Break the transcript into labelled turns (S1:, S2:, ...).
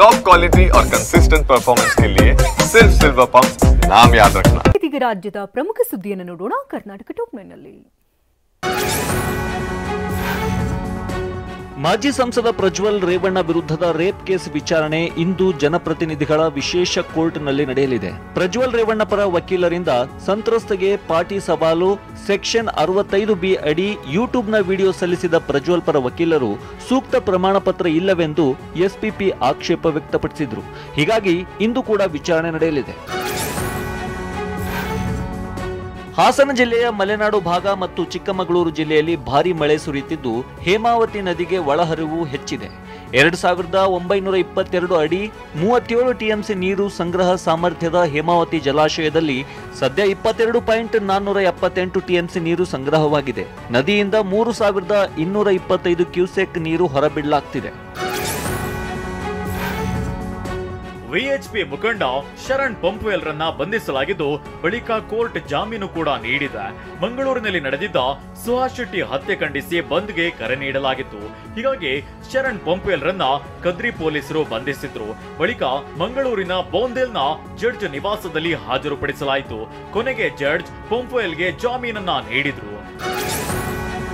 S1: Top quality और consistent performance के लिए सिर्फ सिल्वर पंप नाम याद रखना।
S2: ಇದೀಗ ರಾಜ್ಯದ ಪ್ರಮುಖ ಸುದ್ದಿಯನ್ನು ನೋಡೋಣ ಕರ್ನಾಟಕ ಟಾಪ್ 9 ನಲ್ಲಿ.
S3: ಮಾಜಿ ಸಂಸದ ಪ್ರಜ್ವಲ್ ರೇವಣ್ಣ ವಿರುದ್ಧದ ರೇಪ್ ಕೇಸ್ ವಿಚಾರಣೆ ಇಂದು ಜನಪ್ರತಿನಿಧಿಗಳ ವಿಶೇಷ ಕೋರ್ಟ್ನಲ್ಲಿ ನಡೆಯಲಿದೆ. ಪ್ರಜ್ವಲ್ ರೇವಣ್ಣ ಪರ ವಕೀಲರಿಂದ ಸಂತ್ರಸ್ತೆಗೆ ಪಾಟಿ ಸವಾಲು, ಸೆಕ್ಷನ್ 65B ಅಡಿ ಯೂಟ್ಯೂಬ್ನ ವಿಡಿಯೋ ಸಲ್ಲಿಸಿದ ಪ್ರಜ್ವಲ್ ಪರ ವಕೀಲರು ಸೂಕ್ತ ಪ್ರಮಾಣ ಪತ್ರ ಇಲ್ಲವೆಂದು ಎಸ್ಪಿಪಿ ಆಕ್ಷೇಪ ವ್ಯಕ್ತಪಡಿಸಿದ್ರು. ಹೀಗಾಗಿ ಇಂದು ಕೂಡ ವಿಚಾರಣೆ ನಡೆಯಲಿದೆ. ಹಾಸನ ಜಿಲ್ಲೆಯ ಮಲೆನಾಡು ಭಾಗ ಮತ್ತು ಚಿಕ್ಕಮಗಳೂರು ಜಿಲ್ಲೆಯಲ್ಲಿ ಭಾರೀ ಮಳೆ ಸುರಿಯುತ್ತಿದ್ದು ಹೇಮಾವತಿ ನದಿಗೆ ಒಳಹರಿವು ಹೆಚ್ಚಿದೆ. 2922 ಅಡಿ 37 ಟಿಎಂಸಿ ನೀರು ಸಂಗ್ರಹ ಸಾಮರ್ಥ್ಯದ ಹೇಮಾವತಿ ಜಲಾಶಯದಲ್ಲಿ ಸದ್ಯ 22.478 ಟಿಎಂಸಿ ನೀರು ಸಂಗ್ರಹವಾಗಿದೆ. ನದಿಯಿಂದ 3225 ಕ್ಯೂಸೆಕ್ ನೀರು ಹೊರಬಿಡಲಾಗ್ತಿದೆ.
S4: ವಿಎಚ್ಪಿ ಮುಖಂಡ ಶರಣ್ ಪಂಪ್ವೆಲ್ ರನ್ನ ಬಂಧಿಸಲಾಗಿದ್ದು ಬಳಿಕ ಕೋರ್ಟ್ ಜಾಮೀನು ಕೂಡ ನೀಡಿದೆ. ಮಂಗಳೂರಿನಲ್ಲಿ ನಡೆದಿದ್ದ ಸುಹಾಸ್ ಶೆಟ್ಟಿ ಹತ್ಯೆ ಖಂಡಿಸಿ ಬಂದ್ಗೆ ಕರೆ ನೀಡಲಾಗಿತ್ತು. ಹೀಗಾಗಿ ಶರಣ್ ಪಂಪ್ವೆಲ್ ರನ್ನ ಕದ್ರಿ ಪೊಲೀಸರು ಬಂಧಿಸಿದ್ರು. ಬಳಿಕ ಮಂಗಳೂರಿನ ಬೋಂದೇಲ್ನ ಜಡ್ಜ್ ನಿವಾಸದಲ್ಲಿ ಹಾಜರುಪಡಿಸಲಾಯಿತು. ಕೊನೆಗೆ ಜಡ್ಜ್ ಪಂಪ್ವೆಲ್ಗೆ ಜಾಮೀನನ್ನ ನೀಡಿದ್ರು.